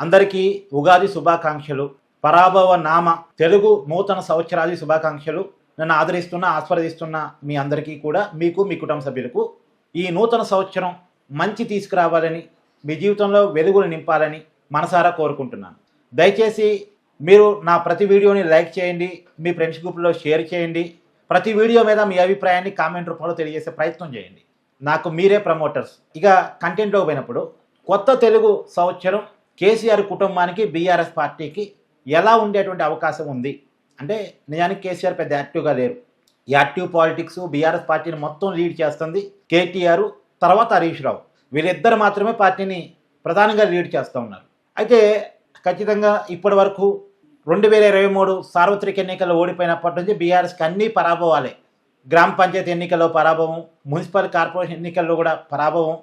అందరికీ ఉగాది శుభాకాంక్షలు. పరాభవ నామ తెలుగు నూతన సంవత్సరాది శుభాకాంక్షలు. నన్ను ఆస్వాదిస్తున్న మీ అందరికీ కూడా, మీకు మీ కుటుంబ సభ్యులకు ఈ నూతన సంవత్సరం మంచి తీసుకురావాలని, మీ జీవితంలో వెలుగులు నింపాలని మనసారా కోరుకుంటున్నాను. దయచేసి మీరు నా ప్రతి వీడియోని లైక్ చేయండి, మీ ఫ్రెండ్స్ గ్రూప్లో షేర్ చేయండి. ప్రతి వీడియో మీద మీ అభిప్రాయాన్ని కామెంట్ రూపంలో తెలియజేసే ప్రయత్నం చేయండి. నాకు మీరే ప్రమోటర్స్. ఇక కంటెంట్లోకి పోయినప్పుడు, కొత్త తెలుగు సంవత్సరం కేసీఆర్ కుటుంబానికి, బీఆర్ఎస్ పార్టీకి ఎలా ఉండేటువంటి అవకాశం ఉంది అంటే, నిజానికి కేసీఆర్ పెద్ద యాక్టివ్గా లేరు. యాక్టివ్ పాలిటిక్స్ బీఆర్ఎస్ పార్టీని మొత్తం లీడ్ చేస్తుంది కేటీఆర్, తర్వాత హరీష్ రావు. వీళ్ళిద్దరు మాత్రమే పార్టీని ప్రధానంగా లీడ్ చేస్తూ ఉన్నారు. అయితే ఖచ్చితంగా ఇప్పటి వరకు 2023 సార్వత్రిక ఎన్నికల్లో ఓడిపోయినప్పటి నుంచి బీఆర్ఎస్కి అన్ని పరాభవాలే. గ్రామ పంచాయతీ ఎన్నికల్లో పరాభవం, మున్సిపల్ కార్పొరేషన్ ఎన్నికల్లో కూడా పరాభవం.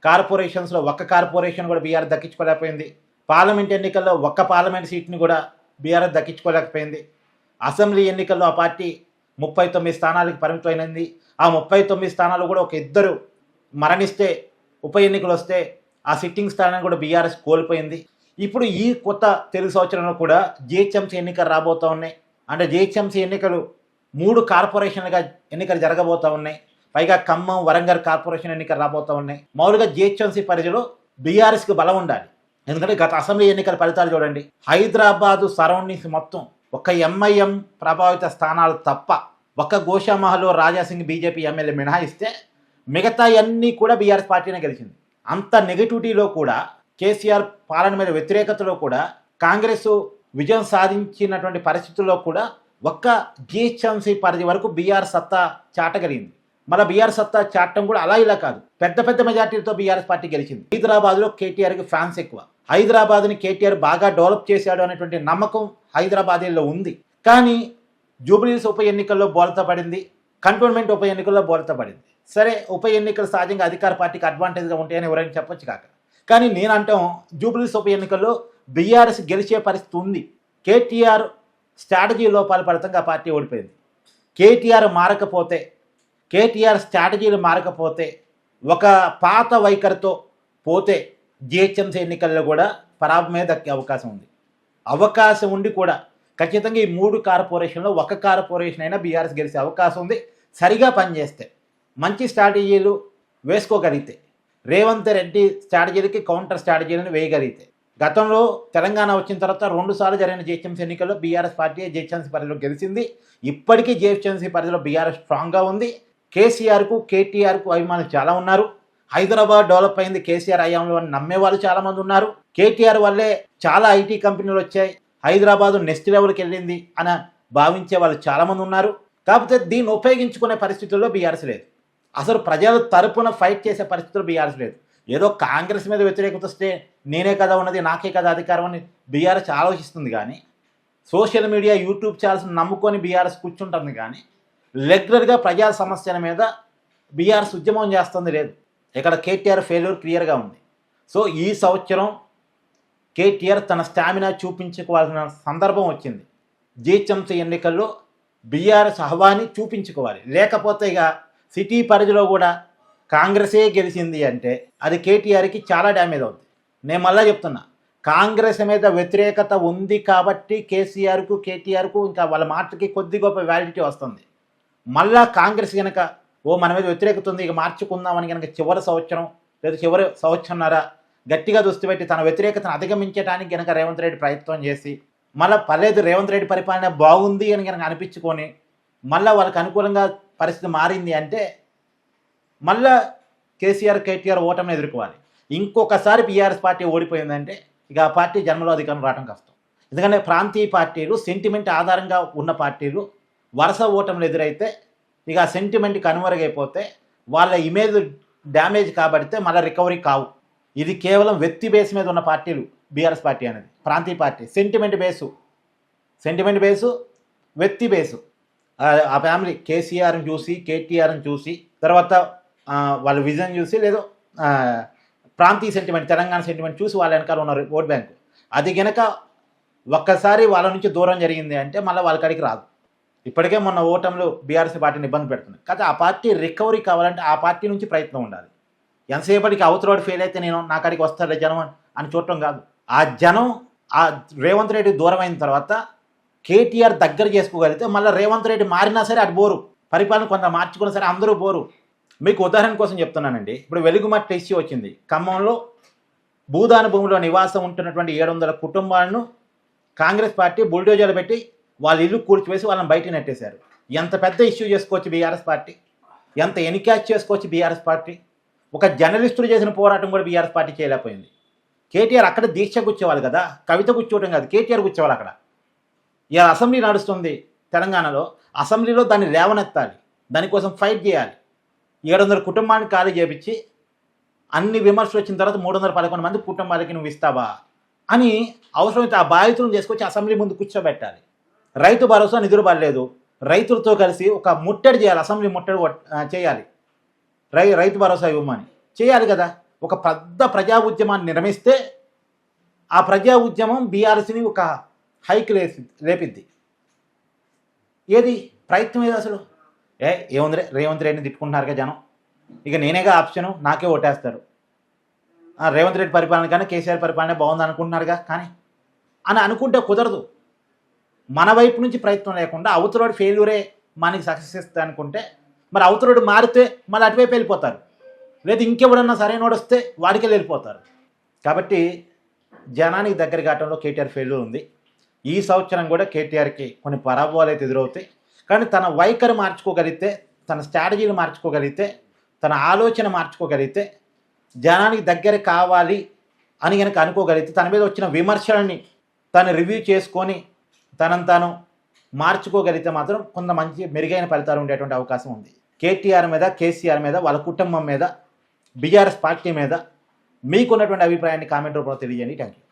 కార్పొరేషన్స్లో ఒక్క కార్పొరేషన్ కూడా బీఆర్ఎస్ దక్కించుకోలేకపోయింది. పార్లమెంట్ ఎన్నికల్లో ఒక్క పార్లమెంట్ సీట్ని కూడా బీఆర్ఎస్ దక్కించుకోలేకపోయింది. అసెంబ్లీ ఎన్నికల్లో ఆ పార్టీ 39 స్థానాలకు పరిమితమైనది. ఆ 39 స్థానాలు కూడా ఒక ఇద్దరు మరణిస్తే, ఉప ఎన్నికలు వస్తే ఆ సిట్టింగ్ స్థానాన్ని కూడా బీఆర్ఎస్ కోల్పోయింది. ఇప్పుడు ఈ కొత్త తెలుగు సంవత్సరంలో కూడా జిహెచ్ఎంసీ ఎన్నికలు రాబోతూ ఉన్నాయి. అంటే జిహెచ్ఎంసీ ఎన్నికలు 3 కార్పొరేషన్లుగా ఎన్నికలు జరగబోతూ ఉన్నాయి. పైగా ఖమ్మం, వరంగల్ కార్పొరేషన్ ఎన్నికలు రాబోతూ ఉన్నాయి. మామూలుగా జిహెచ్ఎంసీ పరిధిలో బీఆర్ఎస్కి బలం ఉండాలి. ఎందుకంటే గత అసెంబ్లీ ఎన్నికల ఫలితాలు చూడండి. హైదరాబాదు సరౌండింగ్స్ మొత్తం ఒక ఎంఐఎం ప్రభావిత స్థానాలు తప్ప, ఒక్క గోషామహల్లో రాజాసింగ్ బీజేపీ ఎమ్మెల్యే మినహాయిస్తే మిగతా అన్నీ కూడా బీఆర్ఎస్ పార్టీనే గెలిచింది. అంత నెగిటివిటీలో కూడా, కేసీఆర్ పాలన మీద వ్యతిరేకతలో కూడా, కాంగ్రెస్ విజయం సాధించినటువంటి పరిస్థితుల్లో కూడా ఒక్క జిహెచ్ఎంసీ పరిధి వరకు బీఆర్ఎస్ సత్తా చాటగలిగింది. మళ్ళీ బీఆర్ఎస్ సత్తా చాటం కూడా అలా ఇలా కాదు, పెద్ద పెద్ద మెజార్టీలతో బీఆర్ఎస్ పార్టీ గెలిచింది. హైదరాబాద్లో కేటీఆర్కి ఫ్యాన్స్ ఎక్కువ. హైదరాబాద్ని కేటీఆర్ బాగా డెవలప్ చేశాడు అనేటువంటి నమ్మకం హైదరాబాదీలో ఉంది. కానీ జూబ్లీహిల్స్ ఉప ఎన్నికల్లో బోల్తా పడింది, కంటోన్మెంట్ ఉప ఎన్నికల్లో బోల్తా పడింది. సరే, ఉప ఎన్నికలు సహజంగా అధికార పార్టీకి అడ్వాంటేజ్గా ఉంటాయని ఎవరైనా చెప్పొచ్చు కాక, కానీ నేను అంటాం జూబ్లీహిల్స్ ఉప ఎన్నికల్లో బీఆర్ఎస్ గెలిచే పరిస్థితి ఉంది. కేటీఆర్ స్ట్రాటజీ లోపాల ఫలితంగా ఆ పార్టీ ఓడిపోయింది. కేటీఆర్ స్ట్రాటజీలు మారకపోతే, ఒక పాత వైఖరితో పోతే జిహెచ్ఎంసీ ఎన్నికల్లో కూడా పరాభవమే దక్కే అవకాశం ఉంది. అవకాశం ఉండి కూడా ఖచ్చితంగా ఈ 3 కార్పొరేషన్లో ఒక కార్పొరేషన్ అయినా బీఆర్ఎస్ గెలిచే అవకాశం ఉంది. సరిగా పనిచేస్తే, మంచి స్ట్రాటజీలు వేసుకోగలిగితే, రేవంత్ రెడ్డి స్ట్రాటజీలకి కౌంటర్ స్ట్రాటజీలను వేయగలిగితే. గతంలో తెలంగాణ వచ్చిన తర్వాత 2 సార్లు జరిగిన జిహెచ్ఎంసీ ఎన్నికల్లో బీఆర్ఎస్ పార్టీ జిహెచ్ఎంసీ పరిధిలో గెలిచింది. ఇప్పటికీ జిహెచ్ఎంసీ పరిధిలో బీఆర్ఎస్ స్ట్రాంగ్గా ఉంది. కేసీఆర్కు, కేటీఆర్కు అభిమానులు చాలా ఉన్నారు. హైదరాబాద్ డెవలప్ అయింది కేసీఆర్ హయాంలో అని నమ్మేవాళ్ళు చాలామంది ఉన్నారు. కేటీఆర్ వల్లే చాలా ఐటీ కంపెనీలు వచ్చాయి, హైదరాబాదు నెక్స్ట్ లెవెల్కి వెళ్ళింది అని భావించే వాళ్ళు చాలామంది ఉన్నారు. కాకపోతే దీన్ని ఉపయోగించుకునే పరిస్థితుల్లో బీఆర్ఎస్ లేదు. అసలు ప్రజల తరపున ఫైట్ చేసే పరిస్థితుల్లో బీఆర్ఎస్ లేదు. ఏదో కాంగ్రెస్ మీద వ్యతిరేకత వస్తే నేనే కదా ఉన్నది, నాకే కదా అధికారం అని బీఆర్ఎస్ ఆలోచిస్తుంది. కానీ సోషల్ మీడియా, యూట్యూబ్ ఛానల్స్ నమ్ముకొని బీఆర్ఎస్ కూర్చుంటుంది. కానీ రెగ్యులర్గా ప్రజా సమస్యల మీద బీఆర్ఎస్ ఉద్యమం చేస్తుంది లేదు. ఇక్కడ కేటీఆర్ ఫెయిల్యూర్ క్లియర్గా ఉంది. సో ఈ సంవత్సరం కేటీఆర్ తన స్టామినా చూపించుకోవాల్సిన సందర్భం వచ్చింది. జిహెచ్ఎంసీ ఎన్నికల్లో బీఆర్ఎస్ హవాని చూపించుకోవాలి. లేకపోతే ఇక సిటీ పరిధిలో కూడా కాంగ్రెసే గెలిచింది అంటే అది కేటీఆర్కి చాలా డ్యామేజ్ అవుతుంది. నేను మళ్ళీ చెప్తున్నా, కాంగ్రెస్ మీద వ్యతిరేకత ఉంది కాబట్టి కేసీఆర్కు, కేటీఆర్కు ఇంకా వాళ్ళ మాటలకి కొద్ది గొప్ప వ్యాలిడిటీ వస్తుంది. మళ్ళా కాంగ్రెస్ కనుక మన మీద వ్యతిరేకత ఉంది, ఇక మార్చుకుందామని కనుక చివరి సంవత్సరం లేదా చివరి సంవత్సరంన్నర గట్టిగా దృష్టి పెట్టి తన వ్యతిరేకతను అధిగమించడానికి కనుక రేవంత్ రెడ్డి ప్రయత్నం చేసి, మళ్ళీ పర్లేదు రేవంత్ రెడ్డి పరిపాలన బాగుంది అని కనుక అనిపించుకొని మళ్ళీ వాళ్ళకి అనుకూలంగా పరిస్థితి మారింది అంటే మళ్ళా కేసీఆర్, కేటీఆర్ ఓటమిని ఎదుర్కోవాలి. ఇంకొకసారి బీఆర్ఎస్ పార్టీ ఓడిపోయిందంటే ఇక ఆ పార్టీ జన్మలో అధికారం రావడం కష్టం. ఎందుకంటే ప్రాంతీయ పార్టీలు, సెంటిమెంట్ ఆధారంగా ఉన్న పార్టీలు వరుస ఓటములు ఎదురైతే ఇక ఆ సెంటిమెంట్ కనుమరుగైపోతే వాళ్ళ ఇమేజ్ డ్యామేజ్ కాబడితే మళ్ళీ రికవరీ కావు. ఇది కేవలం వ్యక్తి బేస్ మీద ఉన్న పార్టీలు బీఆర్ఎస్ పార్టీ అనేది. ప్రాంతీయ పార్టీ సెంటిమెంట్ బేసు, వ్యక్తి బేసు. ఆ ఫ్యామిలీ కేసీఆర్ని చూసి, కేటీఆర్ని చూసి, తర్వాత వాళ్ళ విజన్ చూసి, లేదో ప్రాంతీయ సెంటిమెంట్, తెలంగాణ సెంటిమెంట్ చూసి వాళ్ళ వెనకాల ఉన్న ఓట్ బ్యాంకు అది గనక ఒక్కసారి వాళ్ళ నుంచి దూరం జరిగింది అంటే మళ్ళీ వాళ్ళ కాడికి రాదు. ఇప్పటికే మొన్న ఓటంలో బీఆర్ఎస్ పార్టీని ఇబ్బంది పెడుతుంది. కాకపోతే ఆ పార్టీ రికవరీ కావాలంటే ఆ పార్టీ నుంచి ప్రయత్నం ఉండాలి. ఎంతసేపటికి అవతలోడు ఫెయిల్ అయితే నేను నా కాడికి వస్తాడే జనం అని చూడటం కాదు. ఆ జనం ఆ రేవంత్ రెడ్డి దూరం అయిన తర్వాత కేటీఆర్ దగ్గర చేసుకోగలిగితే మళ్ళీ రేవంత్ రెడ్డి మారినా సరే అటు బోరు, పరిపాలన కొంత మార్చుకున్నా సరే అందరూ బోరు. మీకు ఉదాహరణ కోసం చెప్తున్నానండి. ఇప్పుడు వెలుగుమట్టి ఇష్యూ వచ్చింది. ఖమ్మంలో భూదాన భూమిలో నివాసం ఉంటున్నటువంటి 700 కుటుంబాలను కాంగ్రెస్ పార్టీ బుల్డోజర్లు పెట్టి వాళ్ళ ఇల్లు కూల్చివేసి వాళ్ళని బయట నెట్టేశారు. ఎంత పెద్ద ఇష్యూ చేసుకోవచ్చు బీఆర్ఎస్ పార్టీ, ఎంత ఎన్కాష్ చేసుకోవచ్చు బీఆర్ఎస్ పార్టీ. ఒక జర్నలిస్టులు చేసిన పోరాటం కూడా బీఆర్ఎస్ పార్టీ చేయలేకపోయింది. కేటీఆర్ అక్కడ దీక్ష కూర్చోవాలి కదా, కవిత కూర్చోవడం కాదు, కేటీఆర్ కూర్చోవాలి అక్కడ. ఇలా అసెంబ్లీ నడుస్తుంది తెలంగాణలో, అసెంబ్లీలో దాన్ని లేవనెత్తాలి, దానికోసం ఫైట్ చేయాలి. 700 కుటుంబాన్ని ఖాళీ చేపించి అన్ని విమర్శలు వచ్చిన తర్వాత 311 మంది కుటుంబాలకి నువ్వు ఇస్తావా అని అవసరమైతే ఆ బాధితులను తీసుకొచ్చి అసెంబ్లీ ముందు కూర్చోబెట్టాలి. రైతు భరోసా నిధులు పడలేదు, రైతులతో కలిసి ఒక ముట్టడి చేయాలి, అసెంబ్లీ ముట్టడి చేయాలి, రైతు భరోసా ఇవ్వమని చేయాలి కదా. ఒక పెద్ద ప్రజా ఉద్యమాన్ని నిర్మిస్తే ఆ ప్రజా ఉద్యమం బీఆర్ఎస్ని ఒక హైక్ లేపిద్ది. ఏది ప్రయత్నం ఏది అసలు? ఏముందిరే రేవంత్ రెడ్డిని తిట్టుకుంటున్నారుగా జనం, ఇక నేనేగా ఆప్షను, నాకే ఓటేస్తారు. రేవంత్ రెడ్డి పరిపాలన కానీ కేసీఆర్ పరిపాలన బాగుంది అనుకుంటున్నారుగా, కానీ అని అనుకుంటే కుదరదు. మన వైపు నుంచి ప్రయత్నం లేకుండా అవతలోడు ఫెయిల్యూరే మనకి సక్సెస్ ఇస్తా అనుకుంటే మరి అవతలోడు మారితే మళ్ళీ అటువైపు వెళ్ళిపోతారు, లేదు ఇంకెవడన్నా సరైనోడు వస్తే వాడికే వెళ్ళిపోతారు. కాబట్టి జనానికి దగ్గర కావడంలో కేటీఆర్ ఫెయిల్యూర్ ఉంది. ఈ సంవత్సరం కూడా కేటీఆర్కి కొన్ని పరాభవాలు అయితే ఎదురవుతాయి. కానీ తన వైఖరి మార్చుకోగలిగితే, తన స్ట్రాటజీని మార్చుకోగలిగితే, తన ఆలోచన మార్చుకోగలిగితే, జనానికి దగ్గర కావాలి అని కనుక అనుకోగలిగితే, తన మీద వచ్చిన విమర్శలని తను రివ్యూ చేసుకొని తనను తాను మార్చుకోగలిగితే మాత్రం కొంత మంచి మెరుగైన ఫలితాలు ఉండేటువంటి అవకాశం ఉంది. కేటీఆర్ మీద, కేసీఆర్ మీద, వాళ్ళ కుటుంబం మీద, బీఆర్ఎస్ పార్టీ మీద మీకున్నటువంటి అభిప్రాయాన్ని కామెంట్ రూపంలో తెలియజేయండి. Thank you.